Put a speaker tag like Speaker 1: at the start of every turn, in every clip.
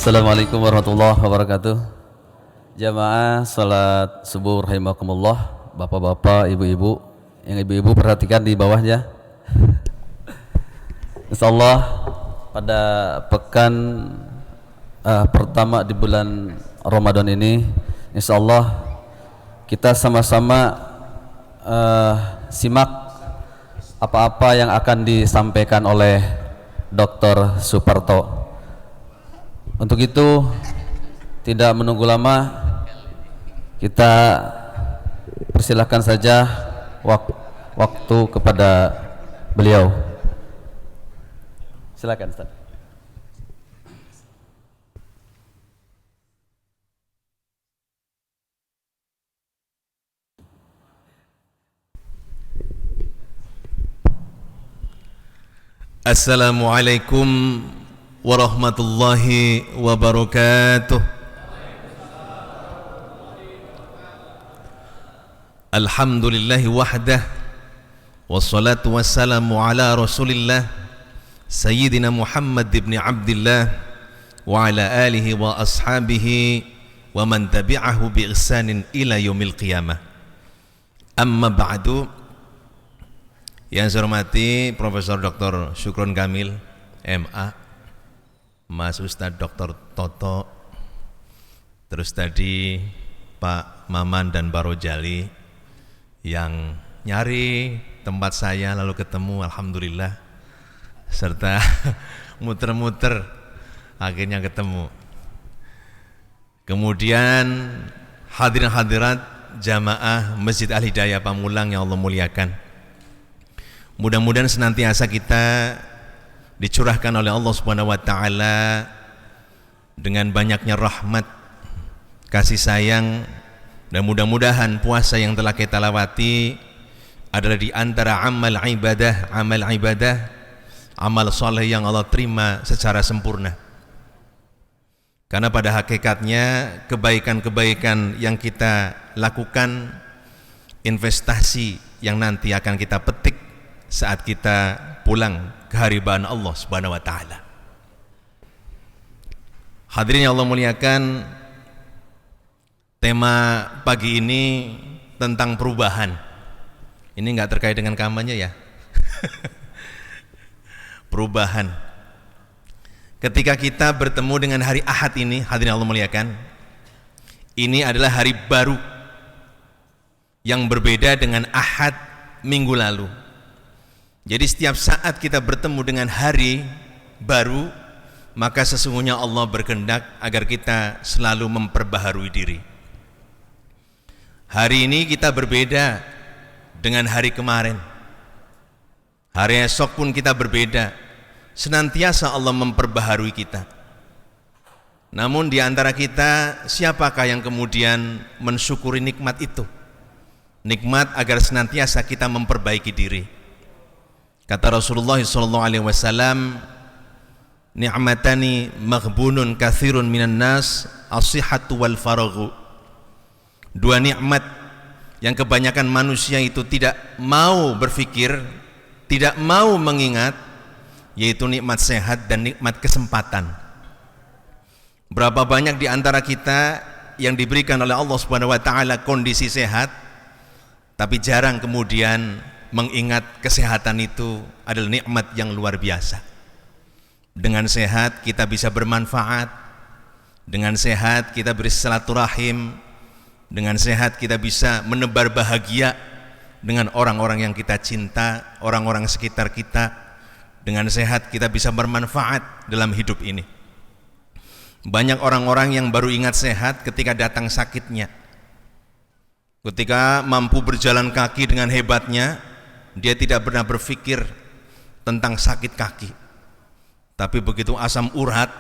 Speaker 1: Assalamualaikum warahmatullahi wabarakatuh. Jamaah salat subuh rahimakumullah, bapak-bapak, ibu-ibu. Yang ibu-ibu perhatikan di bawahnya. Insyaallah pada pekan pertama di bulan Ramadan ini, insyaallah kita sama-sama simak apa-apa yang akan disampaikan oleh Dr. Suparto. Untuk itu tidak menunggu lama, kita persilahkan saja waktu kepada beliau. Silakan Ustaz.
Speaker 2: Assalamualaikum warahmatullahi wabarakatuh. Alhamdulillahi wahdah, wassalatu wassalamu ala rasulillah Sayyidina Muhammad ibn Abdillah wa ala alihi wa ashabihi wa man tabi'ahu bi ihsanin ila yaumil qiyamah. Amma ba'du. Yang saya hormati Profesor Dr. Syukron Kamil MA, Mas Ustadz Dr. Toto, terus tadi Pak Maman dan Pak Rojali yang nyari tempat saya lalu ketemu, alhamdulillah, serta muter-muter akhirnya ketemu. Kemudian hadirin hadirat jamaah Masjid Al-Hidayah Pamulang yang Allah muliakan, mudah-mudahan senantiasa kita dicurahkan oleh Allah Subhanahu wa taala dengan banyaknya rahmat, kasih sayang, dan mudah-mudahan puasa yang telah kita lewati adalah di antara amal ibadah, amal soleh yang Allah terima secara sempurna. Karena pada hakikatnya kebaikan-kebaikan yang kita lakukan, investasi yang nanti akan kita petik saat kita pulang keharibaan Allah Subhanahu wa taala. Hadirin yang Allah muliakan, tema pagi ini tentang perubahan. Ini enggak terkait dengan kampanye ya. Perubahan. Ketika kita bertemu dengan hari Ahad ini, hadirin yang Allah muliakan, ini adalah hari baru yang berbeda dengan Ahad minggu lalu. Jadi setiap saat kita bertemu dengan hari baru, maka sesungguhnya Allah berkehendak agar kita selalu memperbaharui diri. Hari ini kita berbeda dengan hari kemarin. Hari esok pun kita berbeda. Senantiasa Allah memperbaharui kita. Namun di antara kita, siapakah yang kemudian mensyukuri nikmat itu? Nikmat agar senantiasa kita memperbaiki diri. Kata Rasulullah SAW, ni'matani maghbunun kathirun minan nas, as-sihhatu wal faraghu. Dua nikmat yang kebanyakan manusia itu tidak mau berpikir, tidak mau mengingat, yaitu nikmat sehat dan nikmat kesempatan. Berapa banyak di antara kita yang diberikan oleh Allah Subhanahu wa taala kondisi sehat, tapi jarang kemudian mengingat kesehatan itu adalah nikmat yang luar biasa. Dengan sehat kita bisa bermanfaat, dengan sehat kita bersilaturahim, dengan sehat kita bisa menebar bahagia dengan orang-orang yang kita cinta, orang-orang sekitar kita. Dengan sehat kita bisa bermanfaat dalam hidup ini. Banyak orang-orang yang baru ingat sehat ketika datang sakitnya. Ketika mampu berjalan kaki dengan hebatnya, dia tidak pernah berpikir tentang sakit kaki. Tapi begitu asam urat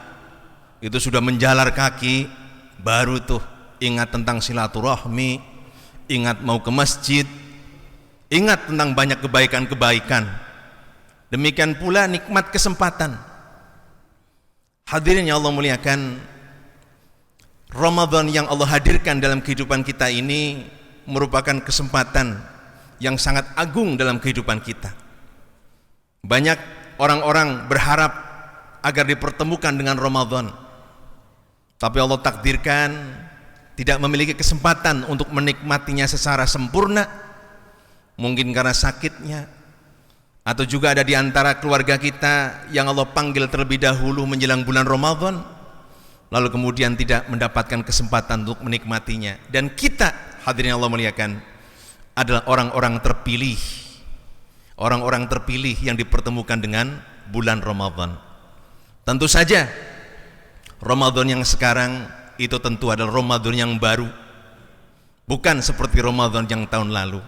Speaker 2: itu sudah menjalar kaki, baru tuh ingat tentang silaturahmi, ingat mau ke masjid, ingat tentang banyak kebaikan-kebaikan. Demikian pula nikmat kesempatan. Hadirin yang Allah muliakan, Ramadan yang Allah hadirkan dalam kehidupan kita ini merupakan kesempatan yang sangat agung dalam kehidupan kita. Banyak orang-orang berharap agar dipertemukan dengan Ramadan. tapi Allah takdirkan tidak memiliki kesempatan untuk menikmatinya secara sempurna, mungkin karena sakitnya, atau juga ada di antara keluarga kita yang Allah panggil terlebih dahulu menjelang bulan Ramadan, lalu kemudian tidak mendapatkan kesempatan untuk menikmatinya. Dan kita, hadirin Allah muliakan, adalah orang-orang terpilih, orang-orang terpilih yang dipertemukan dengan bulan Ramadan. Tentu saja Ramadan yang sekarang itu tentu adalah Ramadan yang baru, bukan seperti Ramadan yang tahun lalu.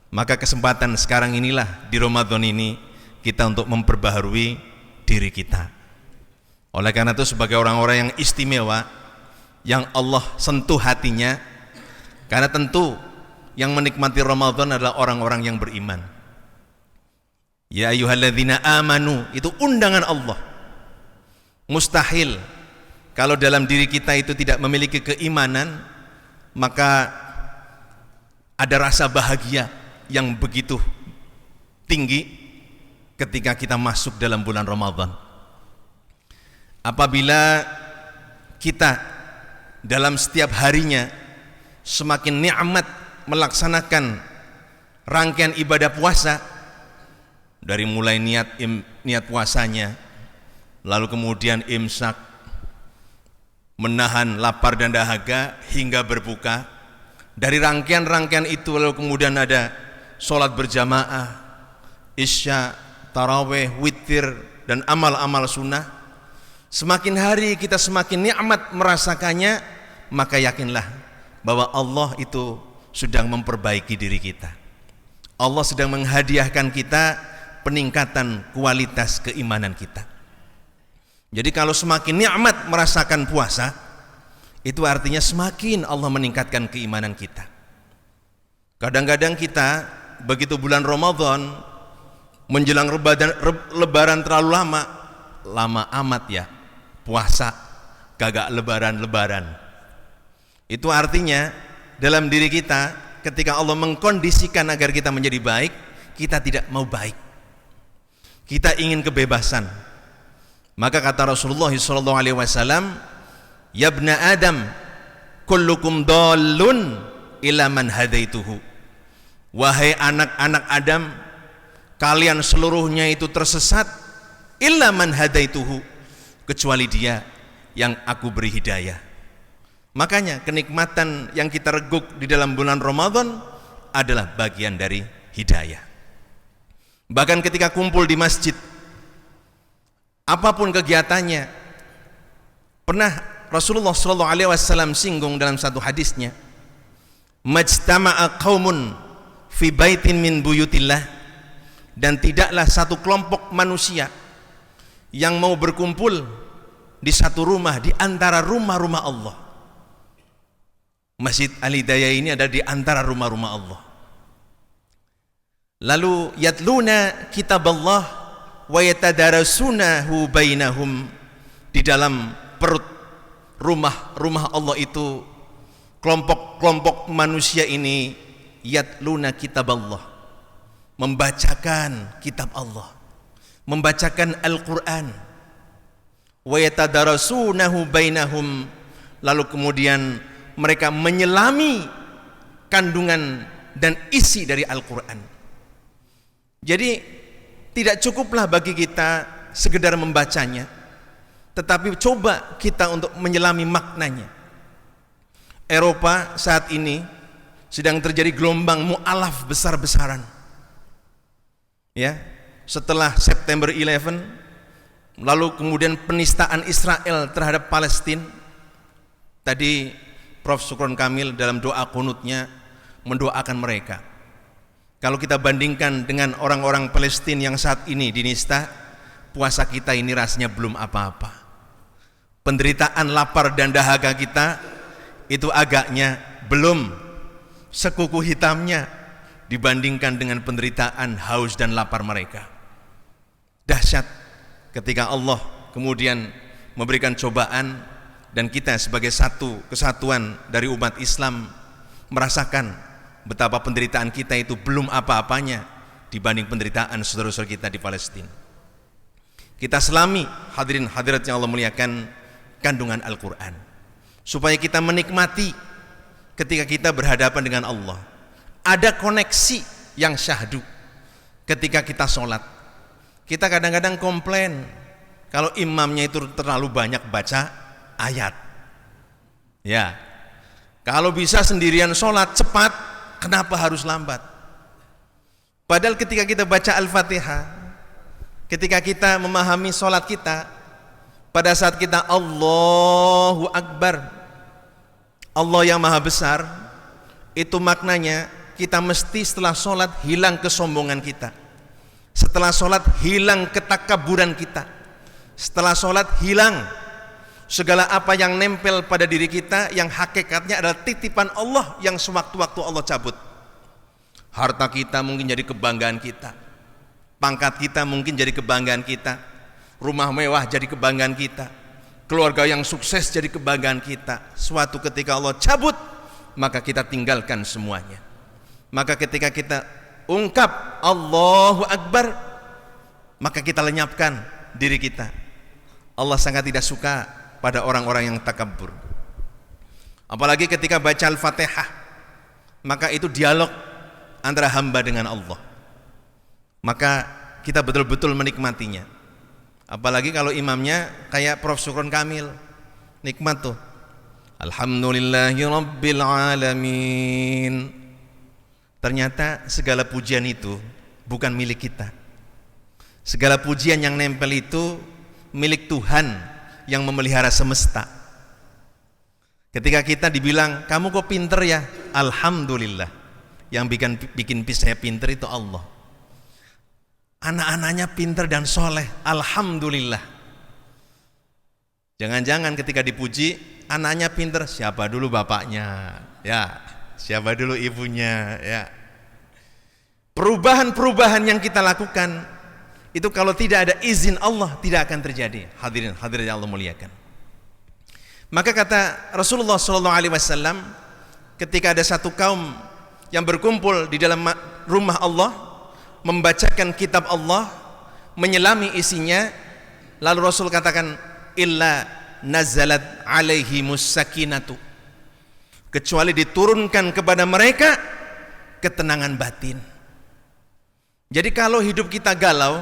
Speaker 2: Maka kesempatan sekarang inilah, di Ramadan ini, kita untuk memperbaharui diri kita. Oleh karena itu, sebagai orang-orang yang istimewa, yang Allah sentuh hatinya, karena tentu yang menikmati Ramadan adalah orang-orang yang beriman. Ya ayyuhalladzina amanu, itu undangan Allah. Mustahil kalau dalam diri kita itu tidak memiliki keimanan, maka ada rasa bahagia yang begitu tinggi ketika kita masuk dalam bulan Ramadan. Apabila kita dalam setiap harinya semakin nikmat melaksanakan rangkaian ibadah puasa, dari mulai niat puasanya, lalu kemudian imsak, menahan lapar dan dahaga hingga berbuka. Dari rangkaian-rangkaian itu lalu kemudian ada sholat berjamaah, isya, taraweh, witir, dan amal-amal sunnah. Semakin hari kita semakin nikmat merasakannya, maka yakinlah bahwa Allah itu sedang memperbaiki diri kita. Allah sedang menghadiahkan kita peningkatan kualitas keimanan kita. Jadi kalau semakin nikmat merasakan puasa, itu artinya semakin Allah meningkatkan keimanan kita. Kadang-kadang kita begitu bulan Ramadan menjelang lebaran terlalu lama amat ya puasa, kagak lebaran. Itu artinya dalam diri kita ketika Allah mengkondisikan agar kita menjadi baik, kita tidak mau baik. Kita ingin kebebasan. Maka kata Rasulullah SAW, ya ibna Adam, kullukum dallun ila man hadaituhu. Wahai anak-anak Adam, kalian seluruhnya itu tersesat illa man hadaituhu, kecuali dia yang aku beri hidayah. Makanya kenikmatan yang kita reguk di dalam bulan Ramadan adalah bagian dari hidayah. Bahkan ketika kumpul di masjid, apapun kegiatannya, pernah Rasulullah SAW singgung dalam satu hadisnya, majtama'a qaumun fi baitin min buyutillah, dan tidaklah satu kelompok manusia yang mau berkumpul di satu rumah di antara rumah-rumah Allah. Masjid Al-Hidayah ini ada di antara rumah-rumah Allah. Lalu yatluna kitaballah wa yatadarasunahu bainahum, di dalam perut rumah Allah itu kelompok-kelompok manusia ini yatluna kitaballah, membacakan kitab Allah, membacakan Al-Quran, wa yatadarasunahu bainahum, lalu kemudian mereka menyelami kandungan dan isi dari Al-Quran. Jadi tidak cukuplah bagi kita sekedar membacanya, tetapi coba kita untuk menyelami maknanya. Eropa saat ini sedang terjadi gelombang mu'alaf besar-besaran. Ya, setelah September 11, lalu kemudian penistaan Israel terhadap Palestina. Tadi Prof. Sukron Kamil dalam doa kunutnya mendoakan mereka. Kalau kita bandingkan dengan orang-orang Palestina yang saat ini di Nista, puasa kita ini rasanya belum apa-apa. Penderitaan lapar dan dahaga kita itu agaknya belum sekuku hitamnya dibandingkan dengan penderitaan haus dan lapar mereka. Dahsyat ketika Allah kemudian memberikan cobaan dan kita sebagai satu kesatuan dari umat Islam merasakan betapa penderitaan kita itu belum apa-apanya dibanding penderitaan saudara-saudara kita di Palestina. Kita selami, hadirin hadirat yang Allah muliakan, kandungan Al-Quran. supaya kita menikmati ketika kita berhadapan dengan Allah. Ada koneksi yang syahdu ketika kita sholat. Kita kadang-kadang komplain kalau imamnya itu terlalu banyak baca ayat. Ya, kalau bisa sendirian sholat cepat, kenapa harus lambat? Padahal ketika kita baca Al-Fatihah, ketika kita memahami sholat kita, pada saat kita Allahu Akbar, Allah yang maha besar, itu maknanya kita mesti setelah sholat hilang kesombongan kita, setelah sholat hilang ketakaburan kita, setelah sholat hilang segala apa yang nempel pada diri kita yang hakikatnya adalah titipan Allah yang sewaktu-waktu Allah cabut. Harta kita mungkin jadi kebanggaan kita, pangkat kita mungkin jadi kebanggaan kita, rumah mewah jadi kebanggaan kita, keluarga yang sukses jadi kebanggaan kita. Suatu ketika Allah cabut, maka kita tinggalkan semuanya. Maka ketika kita ungkap Allahu Akbar, maka kita lenyapkan diri kita. Allah sangat tidak suka pada orang-orang yang takabur. Apalagi ketika baca Al-Fatihah, maka itu dialog antara hamba dengan Allah. Maka kita betul-betul menikmatinya. Apalagi kalau imamnya kayak Prof. Sukron Kamil, nikmat tuh. Alhamdulillahi Rabbil Alamin. Ternyata segala pujian itu bukan milik kita. Segala pujian yang nempel itu milik Tuhan yang memelihara semesta. Ketika kita dibilang, kamu kok pinter ya? Alhamdulillah. Yang bikin saya pinter itu Allah. Anak-anaknya pinter dan soleh, alhamdulillah. Jangan-jangan ketika dipuji, anaknya pinter, siapa dulu bapaknya? Ya, siapa dulu ibunya? Ya. Perubahan-perubahan yang kita lakukan itu kalau tidak ada izin Allah tidak akan terjadi. Hadirin yang Allah muliakan. Maka kata Rasulullah SAW, ketika ada satu kaum yang berkumpul di dalam rumah Allah, membacakan kitab Allah, menyelami isinya, lalu Rasul katakan, illa nazalat alaihimus sakinatu, kecuali diturunkan kepada mereka ketenangan batin. Jadi kalau hidup kita galau,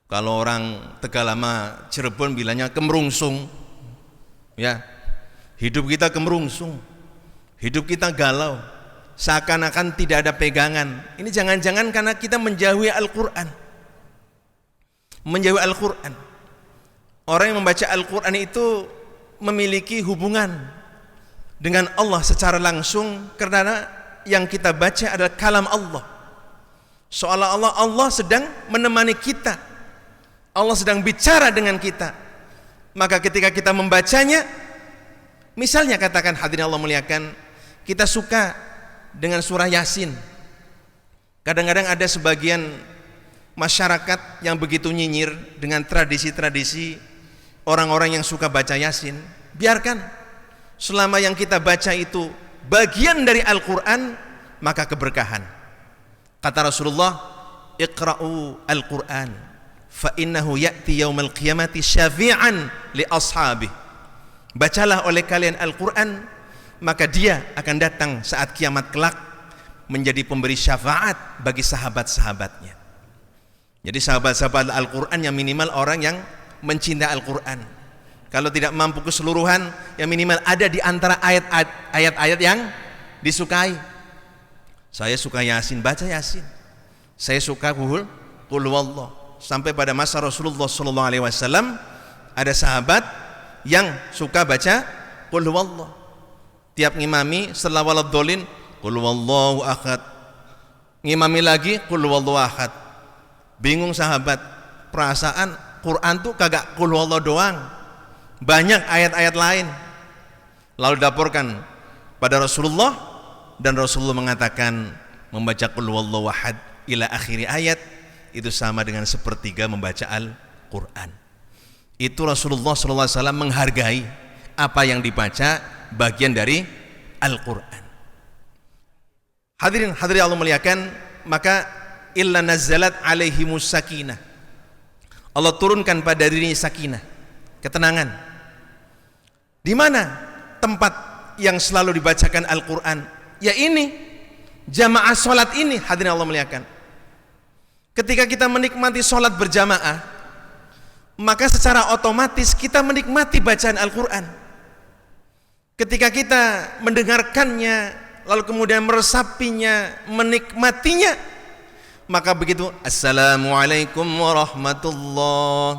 Speaker 2: kalau orang Tegalama Cirebon bilangnya kemerungsung, ya, hidup kita kemerungsung, hidup kita galau, seakan-akan tidak ada pegangan. Ini jangan-jangan karena kita menjauhi Al-Quran. Menjauhi Al-Quran. Orang yang membaca Al-Quran itu memiliki hubungan dengan Allah secara langsung, karena yang kita baca adalah kalam Allah. Seolah-olah Allah sedang menemani kita, Allah sedang bicara dengan kita. Maka ketika kita membacanya, misalnya katakan hadirin Allah muliakan, kita suka dengan surah Yasin. Kadang-kadang ada sebagian masyarakat yang begitu nyinyir dengan tradisi-tradisi orang-orang yang suka baca Yasin. Biarkan, selama yang kita baca itu bagian dari Al-Quran, maka keberkahan. Kata Rasulullah, iqra'u Al-Quran fa innahu ya'ti yaumal qiyamati syafi'an li ashabih. Bacalah oleh kalian Al-Quran, maka dia akan datang saat kiamat kelak menjadi pemberi syafaat bagi sahabat-sahabatnya. Jadi sahabat-sahabat Al-Quran yang minimal orang yang mencintai Al-Quran. Kalau tidak mampu keseluruhan, yang minimal ada di antara ayat-ayat yang disukai. Saya suka Yasin, baca Yasin. Saya suka Qul Huwallah. Sampai pada masa Rasulullah SAW ada sahabat yang suka baca Qul Huwallah. Tiap ngimami setelah waladhdallin Qul Huwallahu ahad. Ngimami lagi Qul Huwallahu ahad. Bingung sahabat, perasaan Quran tuh kagak Qul Huwallah doang, banyak ayat-ayat lain. Lalu dilaporkan pada Rasulullah, dan Rasulullah mengatakan membaca Qul Huwallahu ahad ila akhiri ayat itu sama dengan sepertiga membaca Al-Quran. Itu Rasulullah SAW menghargai apa yang dibaca bagian dari Al-Quran. Hadirin Allah muliakan, maka illa nazzalat alaihimus sakinah, Allah turunkan pada dirinya sakinah, ketenangan. Di mana tempat yang selalu dibacakan Al-Quran? Ya ini, jamaah sholat ini, hadirin Allah muliakan. Ketika kita menikmati sholat berjamaah, maka secara otomatis kita menikmati bacaan Al-Quran. Ketika kita mendengarkannya, lalu kemudian meresapinya, menikmatinya, maka begitu, Assalamualaikum warahmatullah,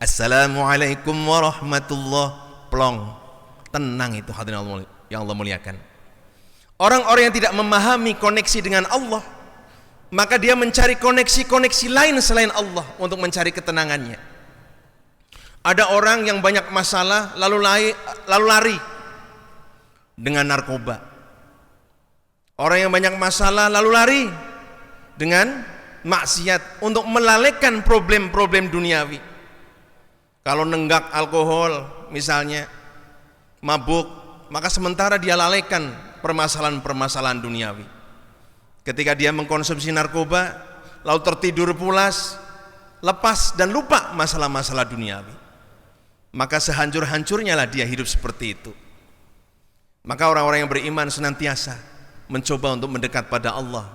Speaker 2: Assalamualaikum warahmatullah, plong, tenang itu hadirin Allah yang Allah muliakan. Orang-orang yang tidak memahami koneksi dengan Allah, maka dia mencari koneksi-koneksi lain selain Allah untuk mencari ketenangannya. Ada orang yang banyak masalah lalu lari dengan narkoba. Orang yang banyak masalah lalu lari dengan maksiat untuk melalaikan problem-problem duniawi. Kalau nenggak alkohol misalnya, mabuk, maka sementara dia lalaikan permasalahan-permasalahan duniawi. Ketika dia mengkonsumsi narkoba, lalu tertidur pulas, lepas dan lupa masalah-masalah duniawi, maka sehancur-hancurnya lah dia hidup seperti itu. Maka orang-orang yang beriman senantiasa mencoba untuk mendekat pada Allah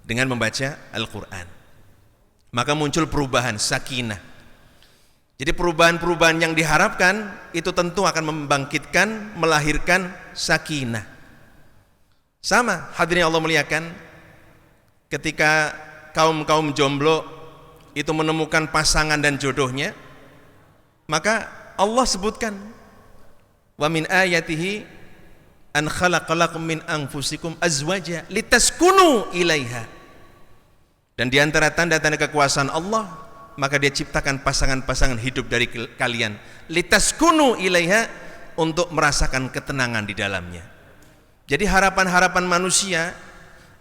Speaker 2: dengan membaca Al-Quran. Maka muncul perubahan, sakinah. Jadi perubahan-perubahan yang diharapkan itu tentu akan membangkitkan, melahirkan sakinah. Sama hadirin Allah muliakan, ketika kaum-kaum jomblo itu menemukan pasangan dan jodohnya, maka Allah sebutkan, wa min ayatihi an khalaqalakum min anfusikum azwaja litaskunu ilaiha. Dan di antara tanda-tanda kekuasaan Allah, maka dia ciptakan pasangan-pasangan hidup dari kalian, litaskunu ilaiha, untuk merasakan ketenangan di dalamnya. Jadi harapan-harapan manusia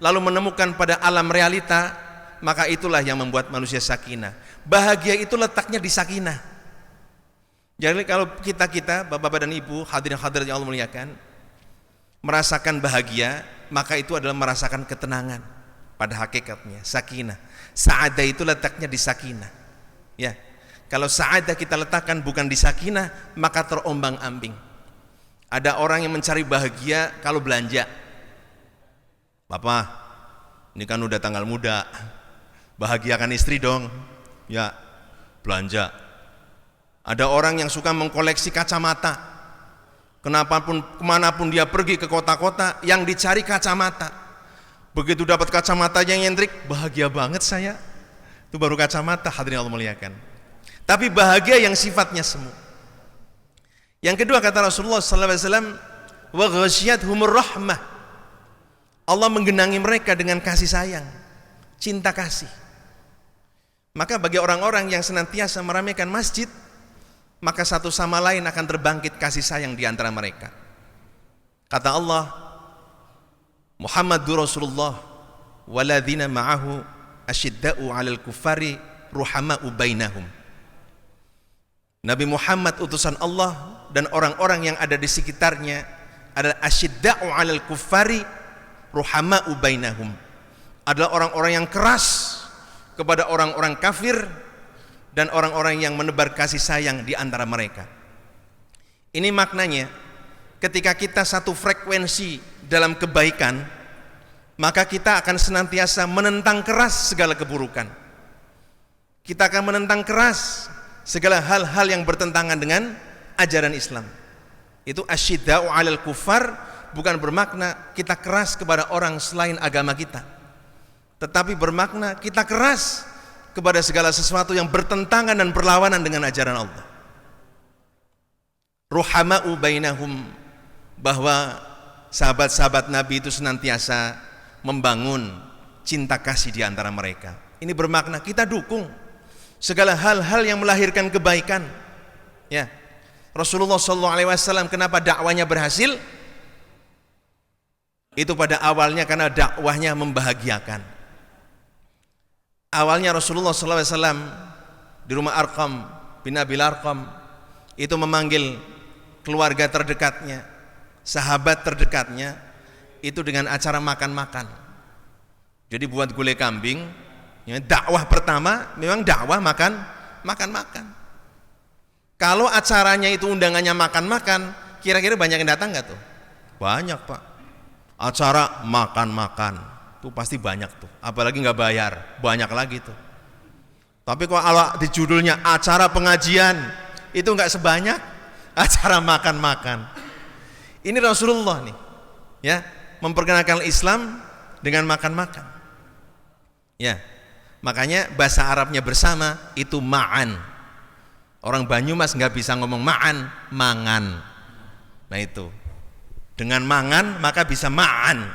Speaker 2: lalu menemukan pada alam realita, maka itulah yang membuat manusia sakinah. Bahagia itu letaknya di sakinah. Jadi kalau kita bapak-bapak dan ibu, hadirin-hadirat yang Allah muliakan, merasakan bahagia, maka itu adalah merasakan ketenangan pada hakikatnya, sakinah. Sa'adah itu letaknya di sakinah. Ya, kalau sa'adah kita letakkan bukan di sakinah, maka terombang-ambing. Ada orang yang mencari bahagia kalau belanja. Bapak, ini kan udah tanggal muda, bahagiakan istri dong. Ya, belanja. Ada orang yang suka mengkoleksi kacamata. Kemanapun dia pergi ke kota-kota, yang dicari kacamata. Begitu dapat kacamata yang nyentrik, bahagia banget saya. Itu baru kacamata, hadirin Allah muliakan. Tapi bahagia yang sifatnya semu. Yang kedua kata Rasulullah SAW, wa ghasyiyatuhumur rahmah. Allah menggenangi mereka dengan kasih sayang, cinta kasih. Maka bagi orang-orang yang senantiasa meramaikan masjid, maka satu sama lain akan terbangkit kasih sayang di antara mereka. Kata Allah, Muhammadur Rasulullah waladzina ma'ahu asyidda'u 'alal kuffari ruhama'u bainahum. Nabi Muhammad utusan Allah dan orang-orang yang ada di sekitarnya adalah asyidda'u 'alal kuffari ruhama'u bainahum. Adalah orang-orang yang keras kepada orang-orang kafir dan orang-orang yang menebar kasih sayang di antara mereka. Ini maknanya, ketika kita satu frekuensi dalam kebaikan, maka kita akan senantiasa menentang keras segala keburukan. Kita akan menentang keras segala hal-hal yang bertentangan dengan ajaran Islam. Itu asyidda'u 'alal kuffar bukan bermakna kita keras kepada orang selain agama kita, tetapi bermakna kita keras kepada segala sesuatu yang bertentangan dan berlawanan dengan ajaran Allah. Ruhama'u bainahum, bahwa sahabat-sahabat Nabi itu senantiasa membangun cinta kasih di antara mereka. Ini bermakna kita dukung segala hal-hal yang melahirkan kebaikan. Ya, Rasulullah SAW kenapa dakwanya berhasil? Itu pada awalnya karena dakwahnya membahagiakan. Awalnya Rasulullah SAW di rumah Arqam bin Abil Arqam itu memanggil keluarga terdekatnya, sahabat terdekatnya, itu dengan acara makan-makan. Jadi buat gulai kambing, ya, dakwah pertama memang dakwah makan-makan. Kalau acaranya itu undangannya makan-makan, kira-kira banyak yang datang nggak tuh? Banyak Pak. Acara makan-makan, tuh pasti banyak tuh. Apalagi nggak bayar, banyak lagi tuh. Tapi kalau di judulnya acara pengajian, itu nggak sebanyak acara makan-makan. Ini Rasulullah nih, ya, memperkenalkan Islam dengan makan-makan. Ya, makanya bahasa Arabnya bersama itu ma'an. Orang Banyumas nggak bisa ngomong ma'an, mangan. Nah itu, dengan mangan maka bisa ma'an.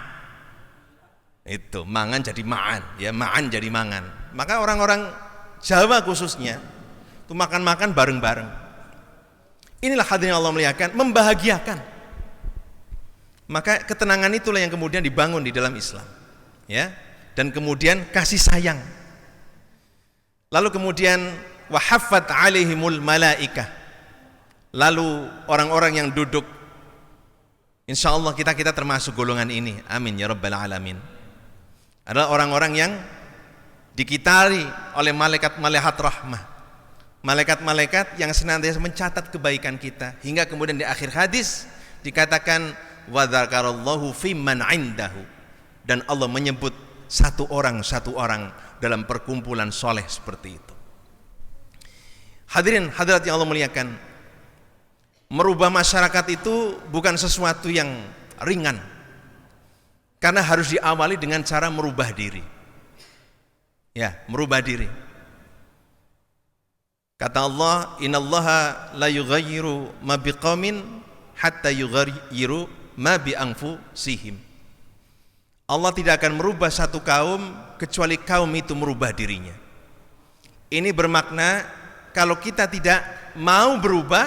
Speaker 2: Itu mangan jadi ma'an, ya ma'an jadi mangan. Maka orang-orang Jawa khususnya itu makan-makan bareng-bareng. Inilah hadirin Allah muliakan, membahagiakan. Maka ketenangan itulah yang kemudian dibangun di dalam Islam, ya. Dan kemudian kasih sayang. Lalu kemudian wahaffat alaihimul malaikah. Lalu orang-orang yang duduk, insya Allah kita termasuk golongan ini, amin ya rabbal alamin, adalah orang-orang yang dikitari oleh malaikat-malaikat rahmah, malaikat-malaikat yang senantiasa mencatat kebaikan kita, hingga kemudian di akhir hadis dikatakan wa dzakarallahu fimman indahu, dan Allah menyebut satu orang dalam perkumpulan soleh seperti itu. Hadirin hadirat yang Allah muliakan, merubah masyarakat itu bukan sesuatu yang ringan, karena harus diawali dengan cara merubah diri. Ya, merubah diri. Kata Allah, innallaha la yughayyiru ma biqaumin hatta yughayyiru ma bi anfusihim. Allah tidak akan merubah satu kaum kecuali kaum itu merubah dirinya. Ini bermakna kalau kita tidak mau berubah,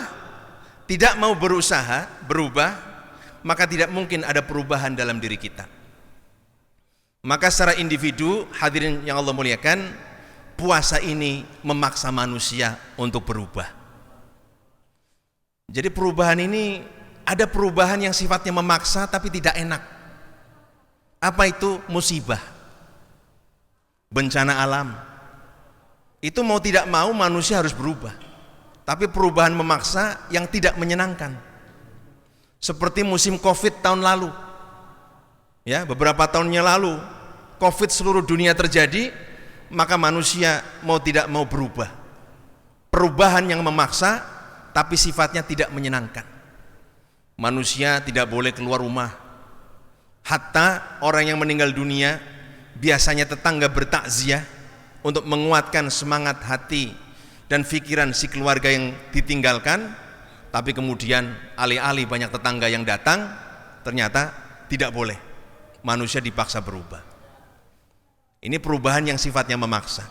Speaker 2: tidak mau berusaha berubah, maka tidak mungkin ada perubahan dalam diri kita. Maka secara individu, hadirin yang Allah muliakan, puasa ini memaksa manusia untuk berubah. Jadi perubahan ini, ada perubahan yang sifatnya memaksa tapi tidak enak. Apa itu? Musibah, bencana alam. Itu mau tidak mau manusia harus berubah. Tapi perubahan memaksa yang tidak menyenangkan. Seperti musim Covid tahun lalu. Ya, beberapa tahunnya lalu Covid seluruh dunia terjadi, maka manusia mau tidak mau berubah. Perubahan yang memaksa tapi sifatnya tidak menyenangkan. Manusia tidak boleh keluar rumah. Hatta orang yang meninggal dunia, biasanya tetangga bertakziah untuk menguatkan semangat hati dan pikiran si keluarga yang ditinggalkan. Tapi kemudian alih-alih banyak tetangga yang datang, ternyata tidak boleh. Manusia dipaksa berubah. Ini perubahan yang sifatnya memaksa.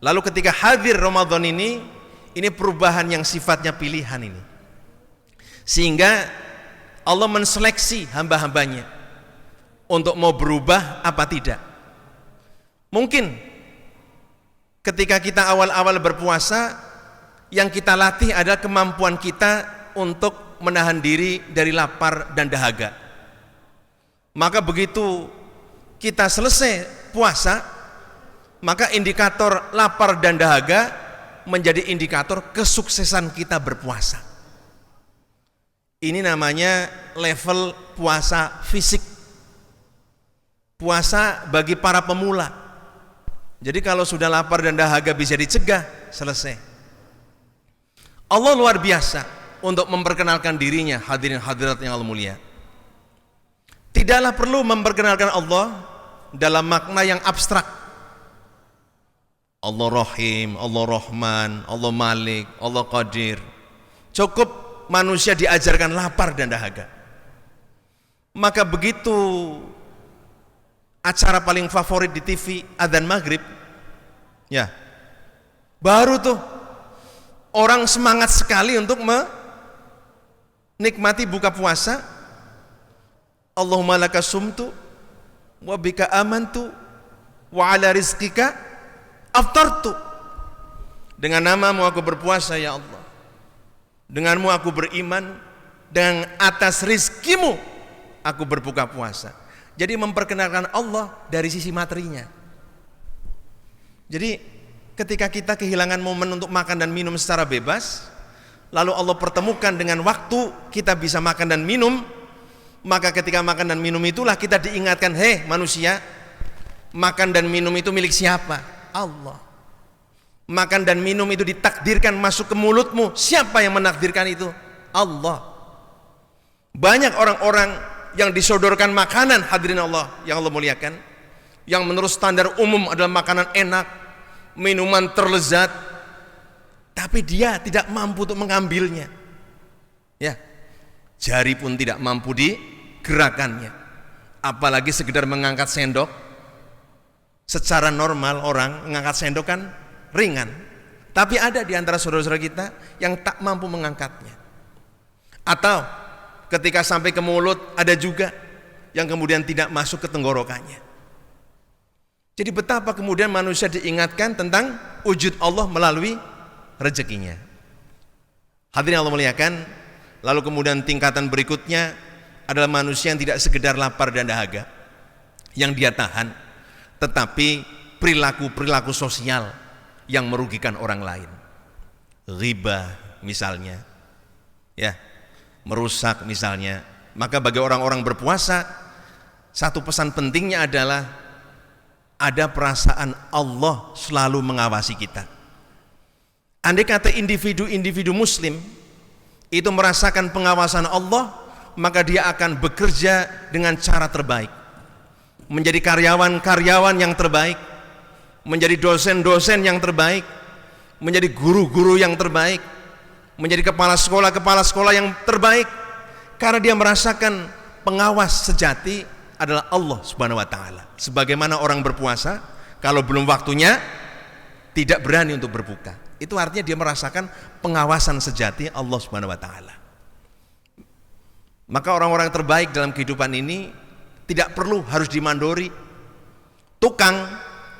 Speaker 2: Lalu ketika hadir Ramadan ini perubahan yang sifatnya pilihan ini. Sehingga Allah menseleksi hamba-hambanya untuk mau berubah apa tidak. Mungkin ketika kita awal-awal berpuasa, yang kita latih adalah kemampuan kita untuk menahan diri dari lapar dan dahaga. Maka begitu kita selesai puasa, maka indikator lapar dan dahaga menjadi indikator kesuksesan kita berpuasa. Ini namanya level puasa fisik, puasa bagi para pemula. Jadi kalau sudah lapar dan dahaga bisa dicegah, selesai. Allah luar biasa untuk memperkenalkan dirinya, hadirin hadirat yang Allah mulia. Tidaklah perlu memperkenalkan Allah dalam makna yang abstrak. Allah Rahim, Allah Rahman, Allah Malik, Allah Qadir. Cukup manusia diajarkan lapar dan dahaga. Maka begitu acara paling favorit di TV adzan maghrib, ya, baru tuh orang semangat sekali untuk menikmati buka puasa. Allahumma laka sumtu wa bika amantu wa ala rizqika aftartu. Dengan namamu aku berpuasa ya Allah, denganmu aku beriman, dan atas rizkimu aku berbuka puasa. Jadi memperkenalkan Allah dari sisi materinya. Jadi ketika kita kehilangan momen untuk makan dan minum secara bebas, lalu Allah pertemukan dengan waktu kita bisa makan dan minum, maka ketika makan dan minum itulah kita diingatkan, hei manusia, makan dan minum itu milik siapa? Allah. Makan dan minum itu ditakdirkan masuk ke mulutmu, siapa yang menakdirkan itu? Allah. Banyak orang-orang yang disodorkan makanan, hadirin Allah yang Allah muliakan, yang menurut standar umum adalah makanan enak, minuman terlezat, tapi dia tidak mampu untuk mengambilnya. Ya, jari pun tidak mampu digerakannya, apalagi sekedar mengangkat sendok. Secara normal orang mengangkat sendok kan ringan, tapi ada di antara saudara-saudara kita yang tak mampu mengangkatnya. Atau ketika sampai ke mulut, ada juga yang kemudian tidak masuk ke tenggorokannya. Jadi betapa kemudian manusia diingatkan tentang wujud Allah melalui rezekinya. Hadirin Allah muliakan, lalu kemudian tingkatan berikutnya adalah manusia yang tidak sekedar lapar dan dahaga yang dia tahan, tetapi perilaku-perilaku sosial yang merugikan orang lain. Riba misalnya, ya, merusak misalnya. Maka bagi orang-orang berpuasa, satu pesan pentingnya adalah ada perasaan Allah selalu mengawasi kita. Andai kata individu-individu muslim itu merasakan pengawasan Allah, maka dia akan bekerja dengan cara terbaik, menjadi karyawan-karyawan yang terbaik, menjadi dosen-dosen yang terbaik, menjadi guru-guru yang terbaik, menjadi kepala sekolah yang terbaik, karena dia merasakan pengawas sejati adalah Allah Subhanahu wa taala. Sebagaimana orang berpuasa, kalau belum waktunya tidak berani untuk berbuka. Itu artinya dia merasakan pengawasan sejati Allah Subhanahu wa taala. Maka orang-orang terbaik dalam kehidupan ini tidak perlu harus dimandori. Tukang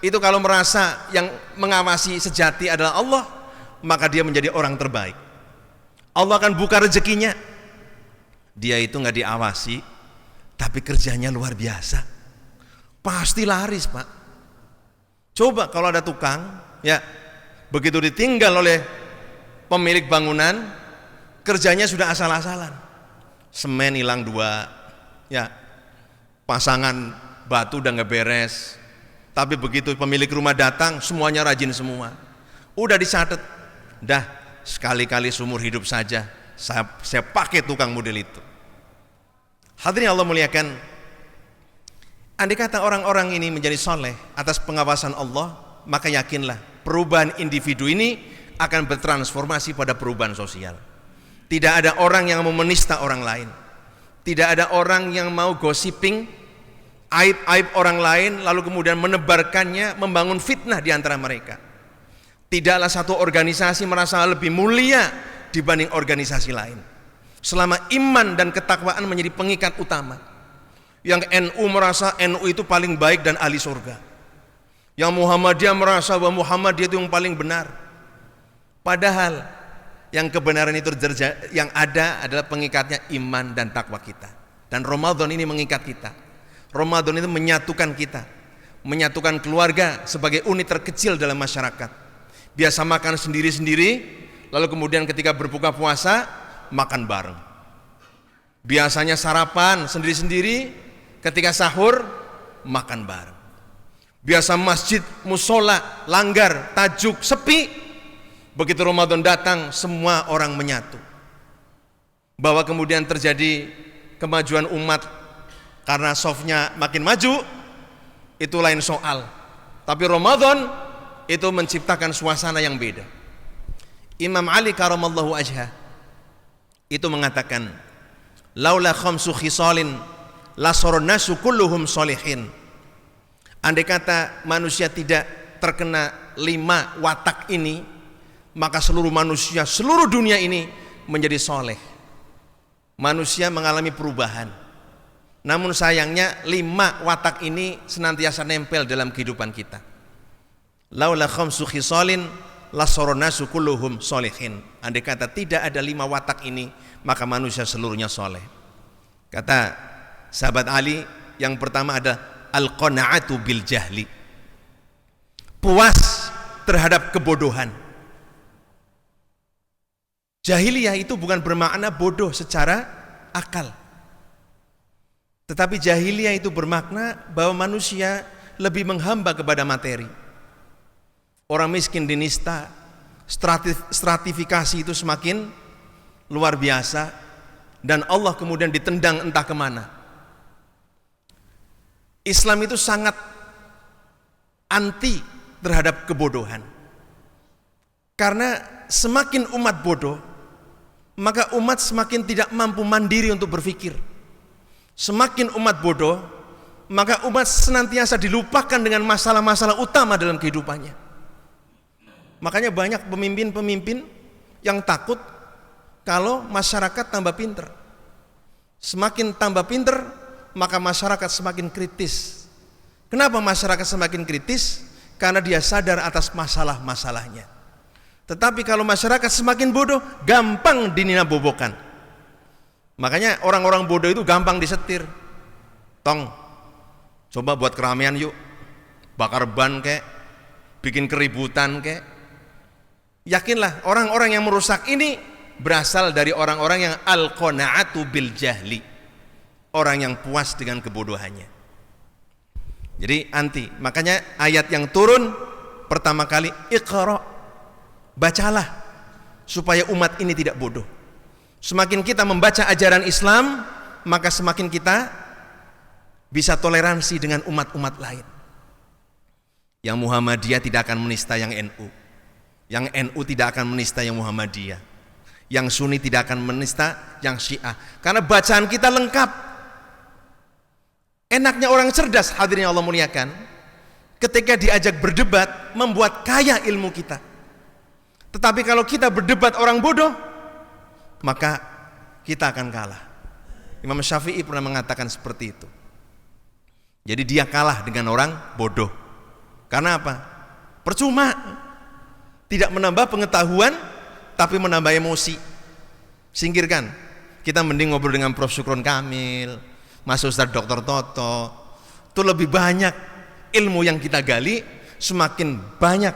Speaker 2: itu kalau merasa yang mengawasi sejati adalah Allah, maka dia menjadi orang terbaik. Allah akan buka rezekinya. Dia itu nggak diawasi, tapi kerjanya luar biasa, pasti laris, Pak. Coba kalau ada tukang, ya, begitu ditinggal oleh pemilik bangunan, kerjanya sudah asal-asalan. Semen hilang 2, ya, pasangan batu udah nggak beres. Tapi begitu pemilik rumah datang, semuanya rajin semua. Udah dicatat, dah sekali-kali seumur hidup saja saya pakai tukang model itu. Hadirin Allah muliakan, andai kata orang-orang ini menjadi soleh atas pengawasan Allah, maka yakinlah perubahan individu ini akan bertransformasi pada perubahan sosial. Tidak ada orang yang mau menista orang lain, tidak ada orang yang mau gossiping aib-aib orang lain lalu kemudian menebarkannya, membangun fitnah di antara mereka. Tidaklah satu organisasi merasa lebih mulia dibanding organisasi lain, selama iman dan ketakwaan menjadi pengikat utama. Yang NU merasa NU itu paling baik dan ahli surga, yang Muhammadiyah merasa bahwa Muhammadiyah itu yang paling benar. Padahal yang kebenaran itu yang ada adalah pengikatnya iman dan takwa kita. Dan Ramadan ini mengikat kita. Ramadan itu menyatukan kita, menyatukan keluarga sebagai unit terkecil dalam masyarakat. Biasa makan sendiri-sendiri, lalu kemudian ketika berbuka puasa makan bareng. Biasanya sarapan sendiri-sendiri, ketika sahur makan bareng. Biasa masjid, musola, langgar, tajuk, sepi. Begitu Ramadan datang, semua orang menyatu. Bahwa kemudian terjadi kemajuan umat karena softnya makin maju, itu lain soal. Tapi Ramadan itu menciptakan suasana yang beda. Imam Ali karamallahu wajhah itu mengatakan, laula khamsu khisalin lasara nasu kulluhum sholihin. Andai kata manusia tidak terkena 5 watak ini, maka seluruh manusia, seluruh dunia ini menjadi soleh. Manusia mengalami perubahan. Namun sayangnya 5 watak ini senantiasa nempel dalam kehidupan kita. Laula khamsu khisalin lasara nasu kulluhum sholihin. Andai kata tidak ada 5 watak ini, maka manusia seluruhnya soleh. Kata sahabat Ali, yang pertama ada al-qana'atu bil jahli, puas terhadap kebodohan. Jahiliyah itu bukan bermakna bodoh secara akal, tetapi jahiliyah itu bermakna bahwa manusia lebih menghamba kepada materi. Orang miskin dinista, stratifikasi itu semakin luar biasa, dan Allah kemudian ditendang entah kemana. Islam itu sangat anti terhadap kebodohan, karena semakin umat bodoh, maka umat semakin tidak mampu mandiri untuk berpikir. Semakin umat bodoh, maka umat senantiasa dilupakan dengan masalah-masalah utama dalam kehidupannya. Makanya banyak pemimpin-pemimpin yang takut kalau masyarakat tambah pinter. Semakin tambah pinter, maka masyarakat semakin kritis. Kenapa masyarakat semakin kritis? Karena dia sadar atas masalah-masalahnya. Tetapi kalau masyarakat semakin bodoh, gampang dininabobokan. Makanya orang-orang bodoh itu gampang disetir. Tong, coba buat keramaian yuk, bakar ban kek, bikin keributan kek. Yakinlah orang-orang yang merusak ini berasal dari orang-orang yang al-qanaatu bil jahli, orang yang puas dengan kebodohannya. Jadi anti. Makanya ayat yang turun pertama kali, iqra, bacalah supaya umat ini tidak bodoh. Semakin kita membaca ajaran Islam, maka semakin kita bisa toleransi dengan umat-umat lain. Yang Muhammadiyah tidak akan menista yang NU, yang NU tidak akan menista yang Muhammadiyah, yang Sunni tidak akan menista yang Syiah, karena bacaan kita lengkap. Enaknya orang cerdas, hadirin Allah muliakan, ketika diajak berdebat membuat kaya ilmu kita. Tetapi kalau kita berdebat orang bodoh, maka kita akan kalah. Imam Syafi'i pernah mengatakan seperti itu. Jadi dia kalah dengan orang bodoh. Karena apa? Percuma. Tidak menambah pengetahuan, tapi menambah emosi. Singkirkan. Kita mending ngobrol dengan Prof. Syukron Kamil, Mas Ustadz Dr. Toto. Itu lebih banyak ilmu yang kita gali, semakin banyak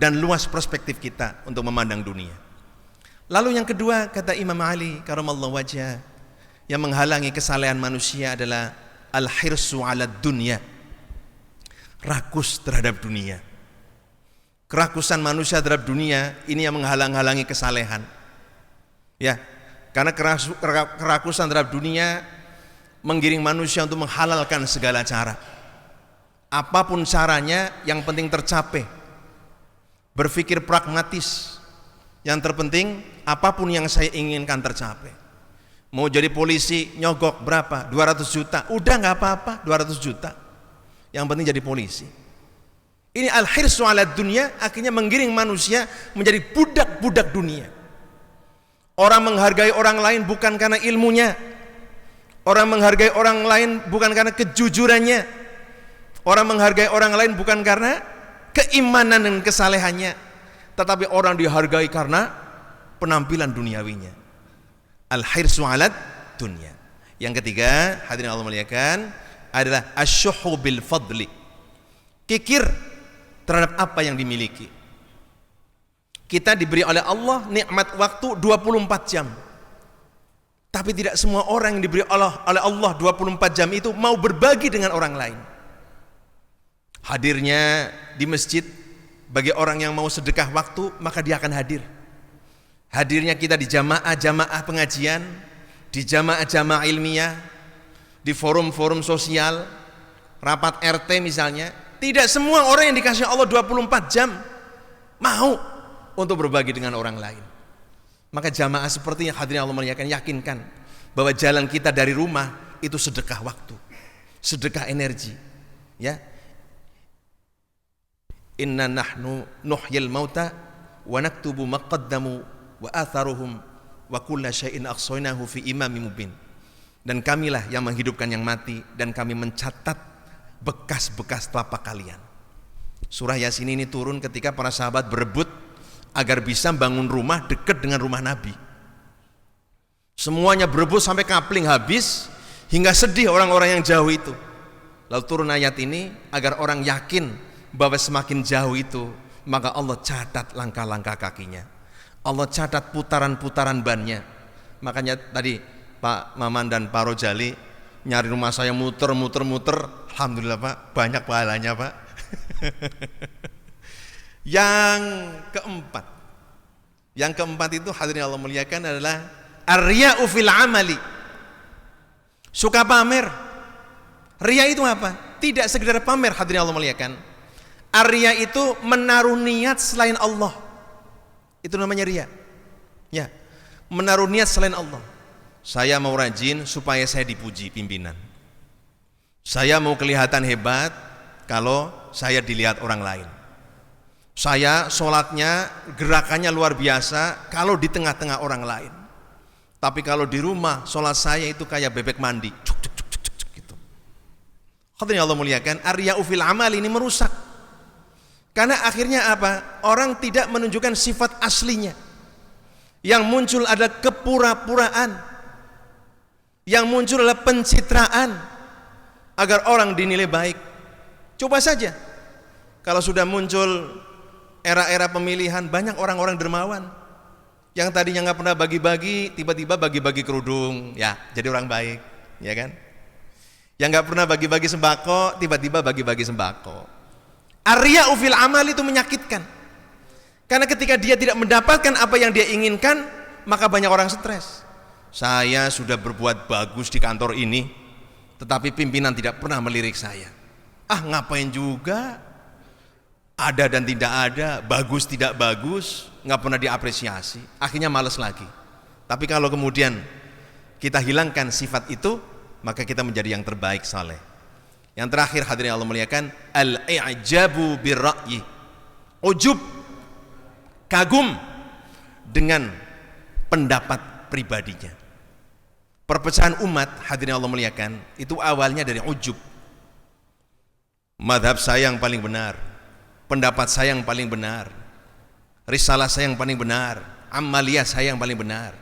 Speaker 2: dan luas perspektif kita untuk memandang dunia. Lalu yang kedua, kata Imam Ali karamallahu wajhah, yang menghalangi kesalehan manusia adalah al-hirsu 'ala dunya, rakus terhadap dunia. Kerakusan manusia terhadap dunia ini yang menghalang-halangi kesalehan. Ya, karena kerakusan terhadap dunia menggiring manusia untuk menghalalkan segala cara. Apapun caranya, yang penting tercapai. Berpikir pragmatis. Yang terpenting apapun yang saya inginkan tercapai. Mau jadi polisi nyogok berapa? 200 juta. Udah nggak apa-apa, 200 juta. Yang penting jadi polisi. Ini al-hirsu 'ala dunya akhirnya menggiring manusia menjadi budak-budak dunia. Orang menghargai orang lain bukan karena ilmunya. Orang menghargai orang lain bukan karena kejujurannya. Orang menghargai orang lain bukan karena keimanan dan kesalehannya. Tetapi orang dihargai karena penampilan duniawinya. Al-hirsu 'ala dunya. Yang ketiga, hadirin Allah muliakan, adalah asyuhu bil fadli. Kikir terhadap apa yang dimiliki. Kita diberi oleh Allah nikmat waktu 24 jam. Tapi tidak semua orang yang diberi oleh Allah 24 jam itu mau berbagi dengan orang lain. Hadirnya di masjid bagi orang yang mau sedekah waktu, maka dia akan hadir. Hadirnya kita di jamaah-jamaah pengajian, di jamaah-jamaah ilmiah, di forum-forum sosial, rapat RT misalnya, tidak semua orang yang dikasih Allah 24 jam mau untuk berbagi dengan orang lain. Maka jamaah seperti yang hadirin Allah muliakan, yakinkan bahwa jalan kita dari rumah itu sedekah waktu, sedekah energi. Ya, inna nahnu nuhyil mauta wa naktubu maqaddamu wa atharuhum wa kulla syai'in aqsaynahu fi imamin mubin. Dan kamilah yang menghidupkan yang mati, dan kami mencatat bekas-bekas telapak kalian. Surah Yasin ini turun ketika para sahabat berebut agar bisa bangun rumah dekat dengan rumah Nabi. Semuanya berebut sampai kapling habis, hingga sedih orang-orang yang jauh itu. Lalu turun ayat ini agar orang yakin bahwa semakin jauh itu, maka Allah catat langkah-langkah kakinya. Allah catat putaran-putaran bannya. Makanya tadi Pak Maman dan Pak Rojali nyari rumah saya muter. Alhamdulillah Pak, banyak pahalanya Pak. Yang keempat itu hadirin Allah muliakan adalah ar-riya'u fil amali. Suka pamer. Riya itu apa? Tidak sekedar pamer hadirin Allah muliakan. Ar-riya itu menaruh niat selain Allah. Itu namanya riya. Ya, menaruh niat selain Allah. Saya mau rajin supaya saya dipuji pimpinan. Saya mau kelihatan hebat kalau saya dilihat orang lain. Saya sholatnya, gerakannya luar biasa kalau di tengah-tengah orang lain. Tapi kalau di rumah, sholat saya itu kayak bebek mandi. Cuk, gitu. Hadirin Allah muliakan, ar-riya'u fil amal ini merusak. Karena akhirnya apa? Orang tidak menunjukkan sifat aslinya. Yang muncul adalah kepura-puraan. Yang muncul adalah pencitraan agar orang dinilai baik. Coba saja, kalau sudah muncul era-era pemilihan, banyak orang-orang dermawan yang tadinya nggak pernah bagi-bagi, tiba-tiba bagi-bagi kerudung, ya jadi orang baik, ya kan? Yang nggak pernah bagi-bagi sembako, tiba-tiba bagi-bagi sembako. Ar-riya'u fil amal itu menyakitkan, karena ketika dia tidak mendapatkan apa yang dia inginkan, maka banyak orang stres. Saya sudah berbuat bagus di kantor ini, tetapi pimpinan tidak pernah melirik saya. Ah, ngapain juga? Ada dan tidak ada, bagus tidak bagus, nggak pernah diapresiasi, akhirnya malas lagi. Tapi kalau kemudian kita hilangkan sifat itu, maka kita menjadi yang terbaik, saleh. Yang terakhir hadirin Allah muliakan, al-i'jabu birra'yi, ujub, kagum dengan pendapat pribadinya. Perpecahan umat hadirin Allah muliakan itu awalnya dari ujub. Madhab saya yang paling benar, pendapat saya yang paling benar, risalah saya yang paling benar, amaliyah saya yang paling benar.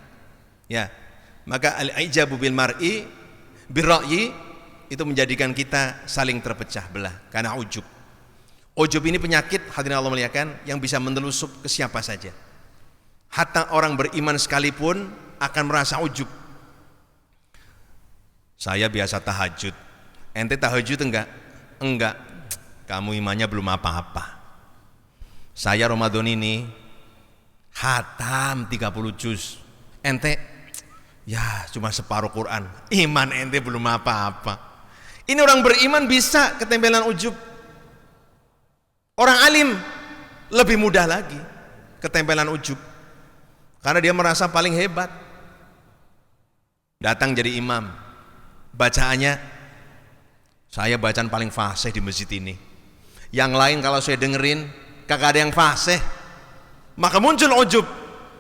Speaker 2: Ya, maka al-ijabu bil mar'i birra'yi itu menjadikan kita saling terpecah belah karena ujub. Ujub ini penyakit hadirin Allah muliakan yang bisa menelusup ke siapa saja. Hatta orang beriman sekalipun akan merasa ujub. Saya biasa tahajud. Ente tahajud enggak? Enggak. Kamu imannya belum apa-apa. Saya Ramadan ini khatam 30 juz. Ente ya cuma separuh Quran. Iman ente belum apa-apa. Ini orang beriman bisa ketempelan ujub. Orang alim lebih mudah lagi ketempelan ujub. Karena dia merasa paling hebat. Datang jadi imam, bacaannya saya bacaan paling fasih di masjid ini. Yang lain kalau saya dengerin kagak ada yang fasih, maka muncul ujub.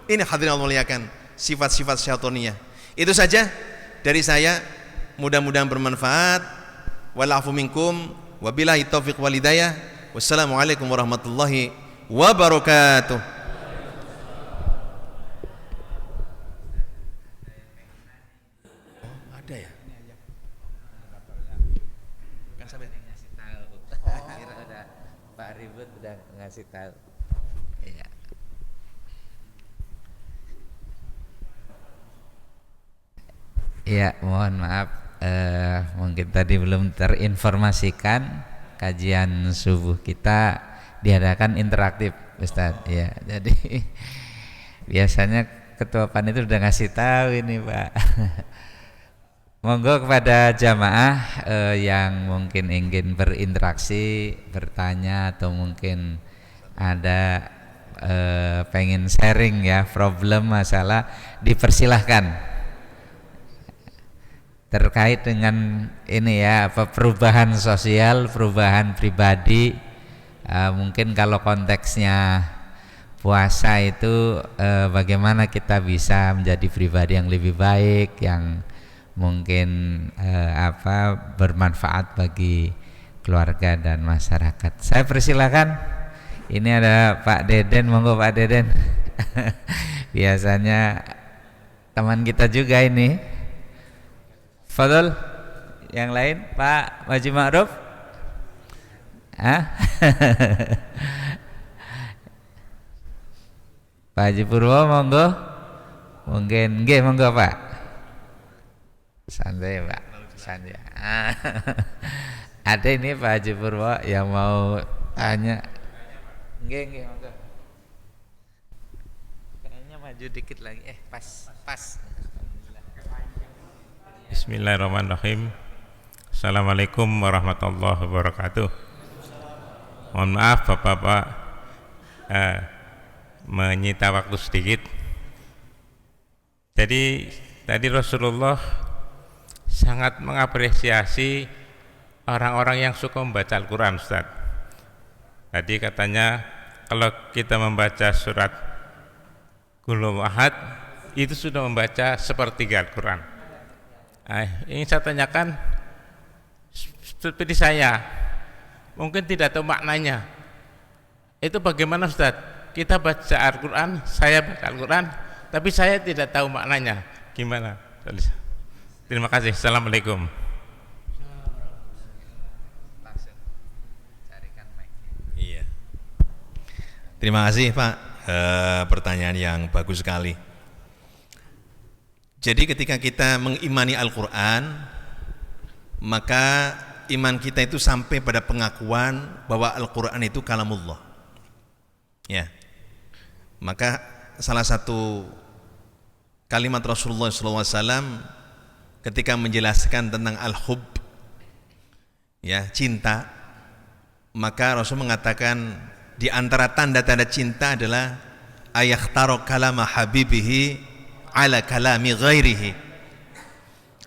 Speaker 2: Ini hadirin Allah muliakan, sifat-sifat syaitaniyah. Itu saja dari saya, mudah-mudahan bermanfaat. Wal afu minkum, wabillahi taufiq wal hidayah. Wassalamualaikum warahmatullahi wabarakatuh. Ada ya? Kan sampai
Speaker 3: ngasih tahu. Kira udah Pak Ribut udah ngasih tahu. Iya. Iya, mohon maaf, mungkin tadi belum terinformasikan kajian subuh kita diadakan interaktif, Ustadz. Ya, jadi biasanya Ketua Panitia udah ngasih tahu ini, Pak. Monggo kepada jamaah yang mungkin ingin berinteraksi, bertanya atau mungkin ada pengen sharing ya problem masalah, dipersilahkan terkait dengan ini ya, apa perubahan sosial, perubahan pribadi. Mungkin kalau konteksnya puasa itu bagaimana kita bisa menjadi pribadi yang lebih baik, yang mungkin bermanfaat bagi keluarga dan masyarakat. Saya persilakan. Ini ada Pak Deden, monggo Pak Deden. Biasanya teman kita juga ini. Fadol. Yang lain Pak Haji Ma'ruf. Pak Haji Purwo monggo. Mungkin nggih monggo Pak. Santai Pak. Santai. Ada ini Pak Haji Purwo yang mau tanya. Nggih monggo. Kayaknya maju dikit lagi. Pas.
Speaker 4: Bismillahirrahmanirrahim. Assalamualaikum warahmatullahi wabarakatuh. Mohon maaf Bapak-bapak, menyita waktu sedikit. Jadi tadi Rasulullah sangat mengapresiasi orang-orang yang suka membaca Al-Quran, Ustaz. Tadi katanya kalau kita membaca surat Qul Huwallahu Ahad itu sudah membaca sepertiga Al-Quran. Ingin saya tanyakan, seperti saya mungkin tidak tahu maknanya, itu bagaimana Ustaz? Kita baca Al-Quran, saya baca Al-Quran, tapi saya tidak tahu maknanya, gimana? Terima kasih. Assalamualaikum.
Speaker 2: Iya. Terima kasih Pak, pertanyaan yang bagus sekali. Jadi ketika kita mengimani Al-Quran, maka iman kita itu sampai pada pengakuan bahwa Al-Quran itu kalamullah. Ya. Maka salah satu kalimat Rasulullah SAW ketika menjelaskan tentang al-hub, ya, cinta, maka Rasul mengatakan di antara tanda-tanda cinta adalah ayakhtaro kalama habibihi ala kalami ghairihi.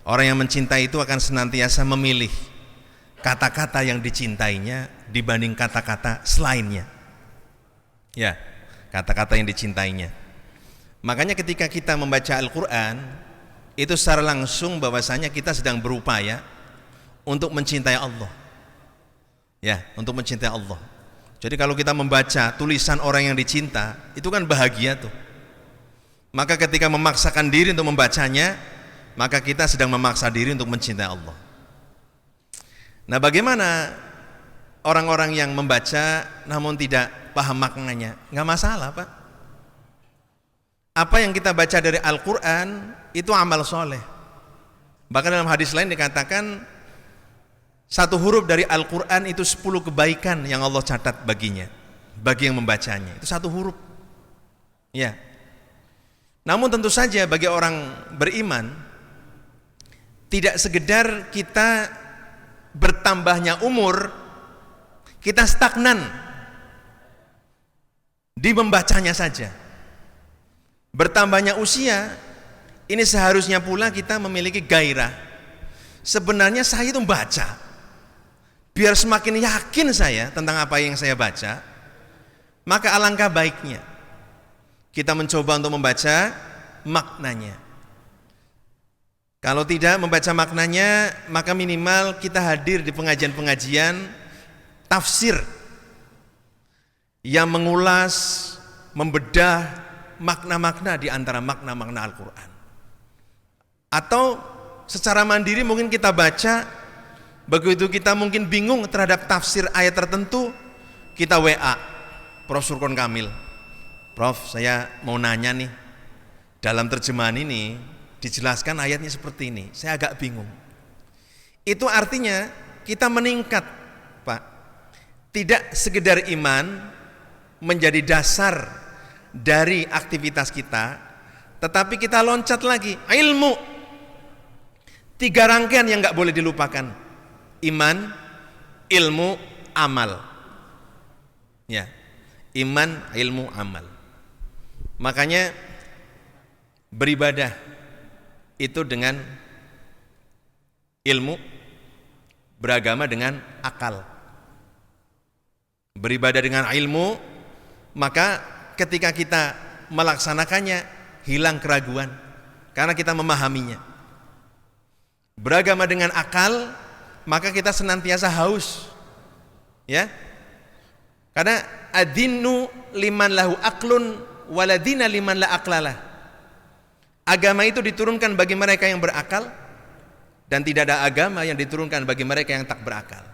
Speaker 2: Orang yang mencintai itu akan senantiasa memilih kata-kata yang dicintainya dibanding kata-kata selainnya. Ya, kata-kata yang dicintainya. Makanya ketika kita membaca Al-Quran, itu secara langsung bahwasanya kita sedang berupaya untuk mencintai Allah. Ya, untuk mencintai Allah. Jadi kalau kita membaca tulisan orang yang dicinta, itu kan bahagia tuh. Maka ketika memaksakan diri untuk membacanya, maka kita sedang memaksa diri untuk mencintai Allah. Nah, bagaimana orang-orang yang membaca namun tidak paham maknanya? Nggak masalah Pak. Apa yang kita baca dari Al-Quran itu amal soleh. Bahkan dalam hadis lain dikatakan satu huruf dari Al-Quran itu 10 kebaikan yang Allah catat baginya, bagi yang membacanya. Itu satu huruf. Ya. Namun tentu saja bagi orang beriman, tidak sekedar kita bertambahnya umur, kita stagnan di membacanya saja. Bertambahnya usia, ini seharusnya pula kita memiliki gairah. Sebenarnya saya itu membaca, biar semakin yakin saya tentang apa yang saya baca, maka alangkah baiknya kita mencoba untuk membaca maknanya. Kalau tidak membaca maknanya, maka minimal kita hadir di pengajian-pengajian tafsir yang mengulas, membedah makna-makna di antara makna-makna Al-Quran. Atau secara mandiri mungkin kita baca, begitu kita mungkin bingung terhadap tafsir ayat tertentu, kita WA Prof. Surkon Kamil, Prof, saya mau nanya nih, dalam terjemahan ini dijelaskan ayatnya seperti ini, saya agak bingung. Itu artinya kita meningkat Pak. Tidak sekedar iman menjadi dasar dari aktivitas kita, tetapi kita loncat lagi, ilmu. 3 rangkaian yang gak boleh dilupakan: iman, ilmu, amal. Ya, iman, ilmu, amal. Makanya beribadah itu dengan ilmu, beragama dengan akal. Beribadah dengan ilmu, maka ketika kita melaksanakannya hilang keraguan karena kita memahaminya. Beragama dengan akal, maka kita senantiasa haus, ya. Karena adinu liman lahu aklun waladina liman la aklalah. Agama itu diturunkan bagi mereka yang berakal, dan tidak ada agama yang diturunkan bagi mereka yang tak berakal.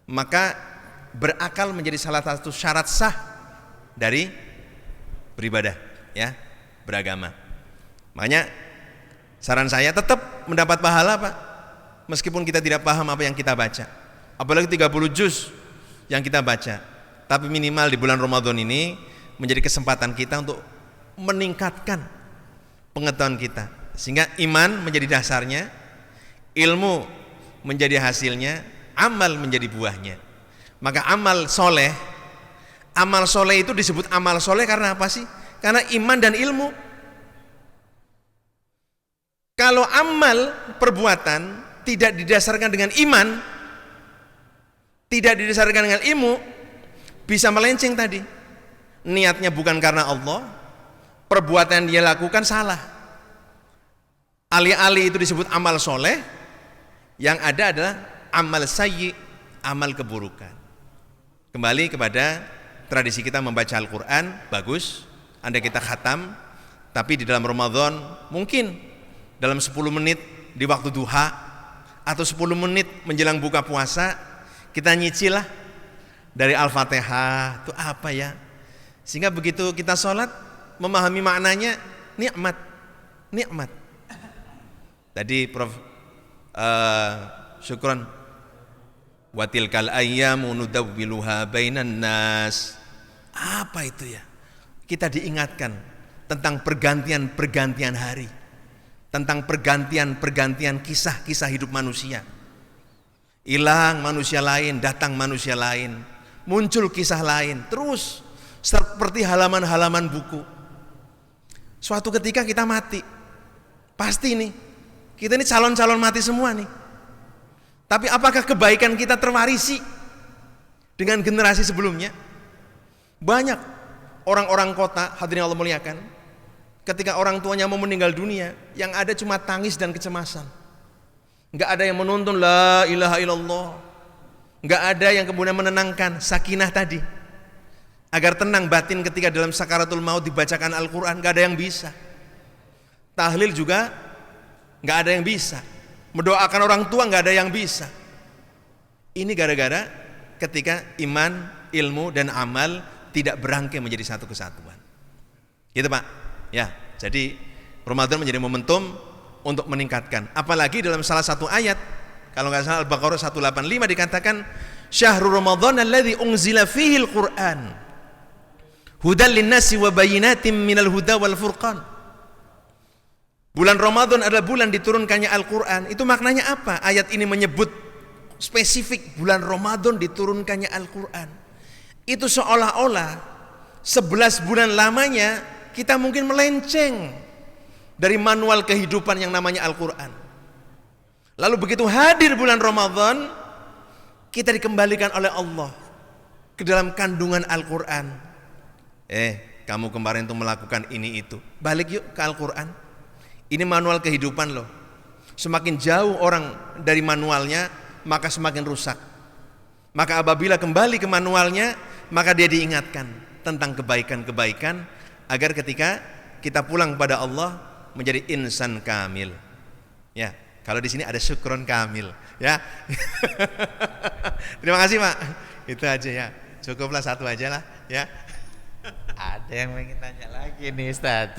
Speaker 2: Maka berakal menjadi salah satu syarat sah dari beribadah. ya, beragama. Makanya saran saya tetap mendapat pahala Pak, meskipun kita tidak paham apa yang kita baca. Apalagi 30 juz yang kita baca. Tapi minimal di bulan Ramadan ini menjadi kesempatan kita untuk meningkatkan pengetahuan kita, sehingga iman menjadi dasarnya, ilmu menjadi hasilnya, amal menjadi buahnya. Maka amal soleh itu disebut amal soleh karena apa sih? Karena iman dan ilmu. Kalau amal perbuatan tidak didasarkan dengan iman, tidak didasarkan dengan ilmu, bisa melenceng tadi. Niatnya bukan karena Allah, perbuatan dia lakukan salah. Alih-alih itu disebut amal soleh, yang ada adalah amal sayyi, amal keburukan. Kembali kepada tradisi kita membaca Al-Quran, bagus. Andai kita khatam, tapi di dalam Ramadan mungkin dalam 10 menit di waktu duha atau 10 menit menjelang buka puasa kita nyicil lah dari Al-Fatihah itu apa ya, sehingga begitu kita sholat memahami maknanya, nikmat. Tadi Prof syukron, watilkal ayyamu nudawwiluha bainan nas. Apa itu ya? Kita diingatkan tentang pergantian hari, tentang pergantian kisah-kisah hidup manusia. Hilang manusia lain, datang manusia lain, muncul kisah lain, terus seperti halaman-halaman buku. Suatu ketika kita mati, pasti nih, kita ini calon-calon mati semua nih. Tapi apakah kebaikan kita terwarisi dengan generasi sebelumnya? Banyak orang-orang kota, hadirin Allah muliakan, ketika orang tuanya mau meninggal dunia, yang ada cuma tangis dan kecemasan. Enggak ada yang menuntun la ilaha illallah. Enggak ada yang kemudian menenangkan sakinah tadi, agar tenang batin ketika dalam sakaratul maut dibacakan Al-Quran. Enggak ada yang bisa. Tahlil juga enggak ada yang bisa. Mendoakan orang tua enggak ada yang bisa. Ini gara-gara ketika iman, ilmu dan amal tidak berangkai menjadi satu kesatuan. Gitu Pak. Ya, jadi Ramadan menjadi momentum untuk meningkatkan. Apalagi dalam salah satu ayat, kalau nggak salah Al-Baqarah 185 dikatakan Syahrul Ramadan alladzi unzila fihil Qur'an hudal linnasi wa bayyinatin minal huda wal furqan. Bulan Ramadan adalah bulan diturunkannya Al-Qur'an. Itu maknanya apa? Ayat ini menyebut spesifik bulan Ramadan diturunkannya Al-Qur'an. Itu seolah-olah 11 bulan lamanya kita mungkin melenceng dari manual kehidupan yang namanya Al-Quran. Lalu begitu hadir bulan Ramadan, kita dikembalikan oleh Allah ke dalam kandungan Al-Quran. Kamu kemarin tuh melakukan ini itu, balik yuk ke Al-Quran. Ini manual kehidupan loh. Semakin jauh orang dari manualnya, maka semakin rusak. Maka apabila kembali ke manualnya, maka dia diingatkan tentang kebaikan-kebaikan, agar ketika kita pulang kepada Allah menjadi insan kamil. Ya, kalau di sini ada syukron kamil, ya. Terima kasih Pak. Itu aja ya. Cukuplah satu aja lah, ya.
Speaker 3: Ada yang ingin tanya lagi nih Ustaz.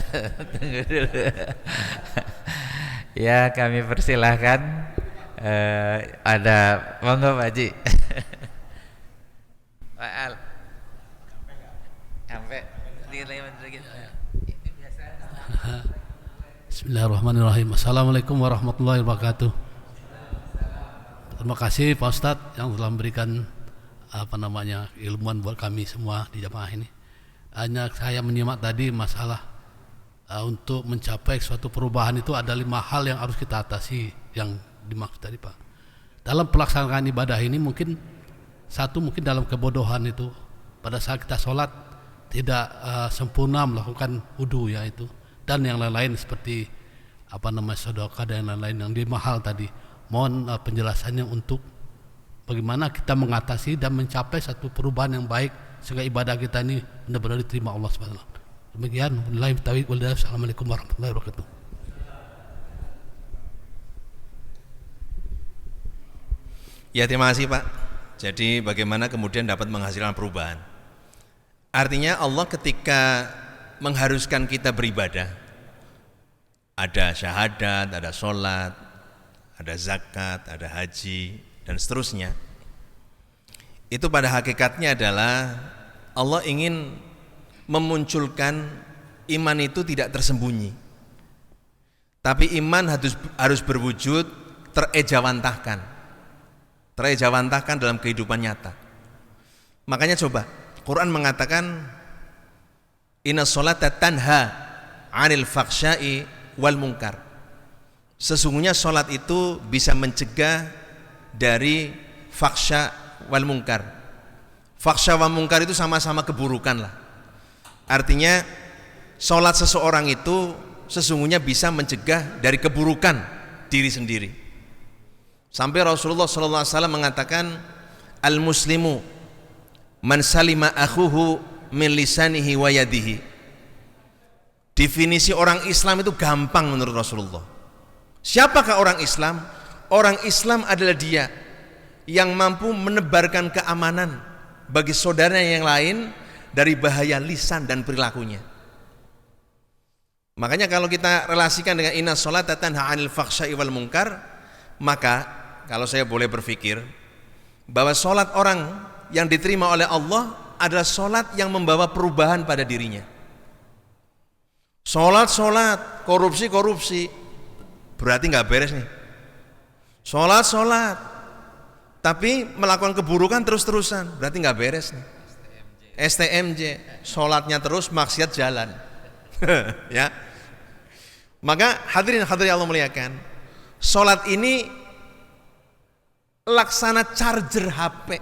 Speaker 3: Tunggu dulu. Ya, kami persilahkan. Ada monggo Pak Haji. Pak Al. Sampai
Speaker 5: Bismillahirrahmanirrahim. Assalamualaikum warahmatullahi wabarakatuh. Terima kasih Pak Ustadz yang telah memberikan ilmuwan buat kami semua di jamaah ini. Hanya saya menyimak tadi masalah untuk mencapai suatu perubahan itu ada 5 hal yang harus kita atasi yang dimaksud tadi Pak. Dalam pelaksanaan ibadah ini mungkin dalam kebodohan itu pada saat kita sholat tidak sempurna melakukan wudu ya itu, dan yang lain-lain seperti sedekah dan yang lain-lain yang 5 hal tadi. Mohon penjelasannya untuk bagaimana kita mengatasi dan mencapai satu perubahan yang baik sehingga ibadah kita ini benar-benar diterima Allah Subhanahu wa taala. Demikian, wabillahi taufiq wal hidayah. Assalamualaikum warahmatullahi wabarakatuh.
Speaker 2: Ya, terima kasih Pak. Jadi bagaimana kemudian dapat menghasilkan perubahan? Artinya Allah ketika mengharuskan kita beribadah. Ada syahadat, ada sholat, ada zakat, ada haji, dan seterusnya. Itu pada hakikatnya adalah Allah ingin memunculkan iman itu tidak tersembunyi. Tapi iman harus berwujud terejawantahkan. Terejawantahkan dalam kehidupan nyata. Makanya coba, Quran mengatakan inna sholata tanha 'anil fakhsya'i wal munkar. Sesungguhnya sholat itu bisa mencegah dari fakhsya wal munkar. Fakhsya wal munkar itu sama-sama keburukan lah. Artinya sholat seseorang itu sesungguhnya bisa mencegah dari keburukan diri sendiri. Sampai Rasulullah SAW mengatakan al-muslimu man salima akhuhu min lisanihi wa yadihi. Definisi orang Islam itu gampang menurut Rasulullah. Siapakah orang Islam? Orang Islam adalah dia yang mampu menebarkan keamanan bagi saudaranya yang lain dari bahaya lisan dan perilakunya. Makanya kalau kita relasikan dengan inna sholata tanha 'anil fakhsya'i wal munkar, maka kalau saya boleh berpikir bahwa sholat orang yang diterima oleh Allah adalah sholat yang membawa perubahan pada dirinya. Sholat, korupsi, berarti nggak beres nih. Sholat, tapi melakukan keburukan terus-terusan, berarti nggak beres nih. STMJ, sholatnya terus, maksiat jalan. Ya. Maka hadirin Allah muliakan, sholat ini laksana charger HP.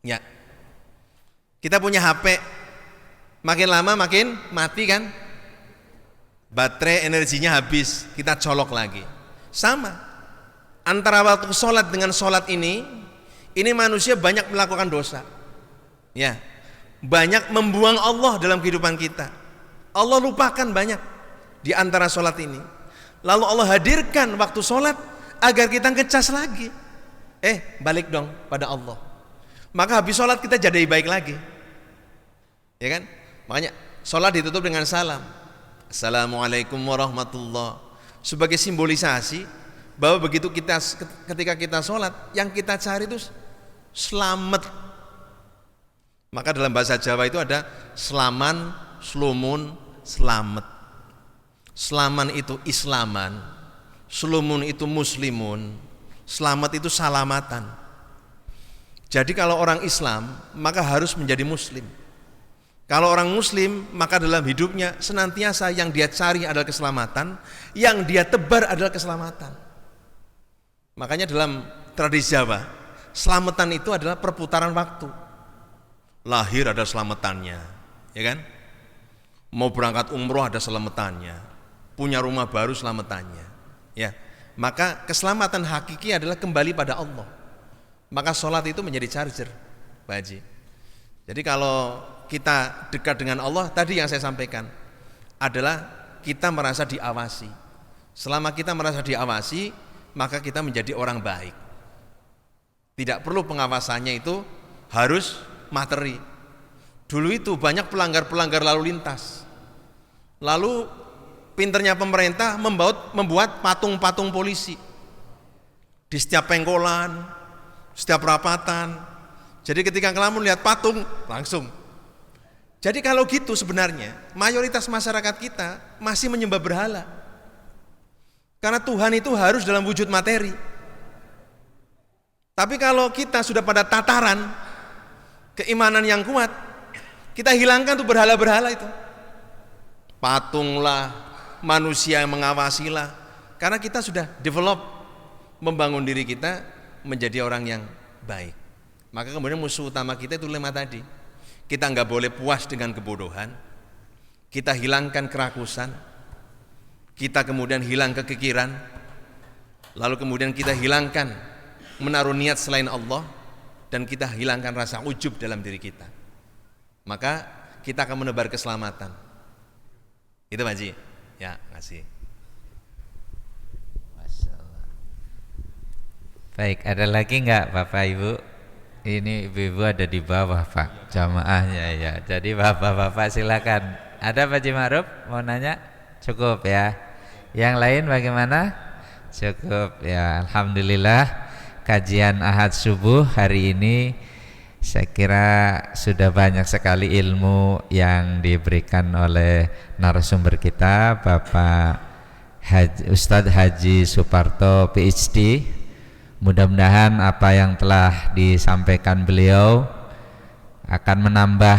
Speaker 2: Ya. Kita punya HP, makin lama makin mati kan? Baterai energinya habis, kita colok lagi. Sama. Antara waktu sholat dengan sholat ini manusia banyak melakukan dosa. Ya. Banyak membuang Allah dalam kehidupan kita. Allah lupakan banyak di antara sholat ini. Lalu Allah hadirkan waktu sholat agar kita ngecas lagi. Balik dong pada Allah. Maka habis sholat kita jadi baik lagi. Ya kan? Makanya sholat ditutup dengan salam. Assalamualaikum warahmatullah. Sebagai simbolisasi bahwa ketika kita sholat, yang kita cari itu selamat. Maka dalam bahasa Jawa itu ada selaman, slumun, selamat. Selaman itu islaman, slumun itu muslimun, selamat itu salamatan. Jadi kalau orang Islam maka harus menjadi muslim. Kalau orang muslim maka dalam hidupnya senantiasa yang dia cari adalah keselamatan, yang dia tebar adalah keselamatan. Makanya dalam tradisi Jawa, selamatan itu adalah perputaran waktu. Lahir ada selamatannya, ya kan? Mau berangkat umroh ada selamatannya, punya rumah baru selamatannya, ya. Maka keselamatan hakiki adalah kembali pada Allah. Maka sholat itu menjadi charger, Pak Haji. Jadi kalau kita dekat dengan Allah, tadi yang saya sampaikan adalah kita merasa diawasi. Selama kita merasa diawasi, maka kita menjadi orang baik. Tidak perlu pengawasannya itu harus materi. Dulu itu banyak pelanggar-pelanggar lalu lintas. Lalu pinternya pemerintah membuat patung-patung polisi di setiap pengkolan, setiap perapatan. Jadi ketika ngelamun lihat patung langsung. Jadi kalau gitu sebenarnya mayoritas masyarakat kita masih menyembah berhala. Karena Tuhan itu harus dalam wujud materi. Tapi kalau kita sudah pada tataran keimanan yang kuat, kita hilangkan tuh berhala-berhala itu. Patunglah, manusia yang mengawasilah. Karena kita sudah develop, membangun diri kita menjadi orang yang baik. Maka kemudian musuh utama kita itu 5 tadi. Kita nggak boleh puas dengan kebodohan. Kita hilangkan kerakusan. Kita kemudian hilang kekikiran. Lalu kemudian kita hilangkan menaruh niat selain Allah. Dan kita hilangkan rasa ujub dalam diri kita. Maka kita akan menebar keselamatan. Itu Pak Haji. Ya, makasih.
Speaker 3: Baik, ada lagi enggak Bapak Ibu? Ini ibu-ibu ada di bawah Pak, jamaahnya ya. Jadi bapak-bapak silakan. Ada Pak Haji Ma'ruf mau nanya? Cukup ya. Yang lain bagaimana? Cukup ya. Alhamdulillah kajian Ahad subuh hari ini saya kira sudah banyak sekali ilmu yang diberikan oleh narasumber kita, Bapak Ustadz Haji Suparto PhD. Mudah-mudahan apa yang telah disampaikan beliau akan menambah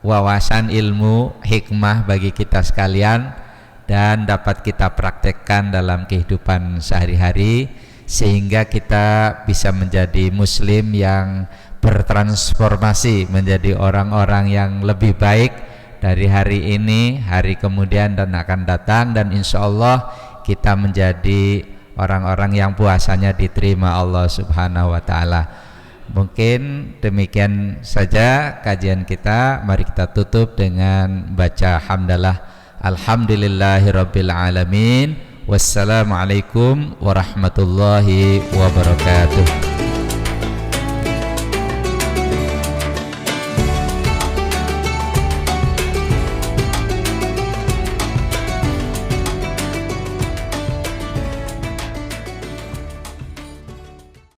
Speaker 3: wawasan ilmu hikmah bagi kita sekalian dan dapat kita praktekkan dalam kehidupan sehari-hari sehingga kita bisa menjadi muslim yang bertransformasi menjadi orang-orang yang lebih baik dari hari ini, hari kemudian dan akan datang, dan insya Allah kita menjadi orang-orang yang puasanya diterima Allah Subhanahu wa Ta'ala. Mungkin demikian saja kajian kita. Mari kita tutup dengan baca hamdalah. Alhamdulillahirabbil alamin. Wassalamualaikum warahmatullahi wabarakatuh.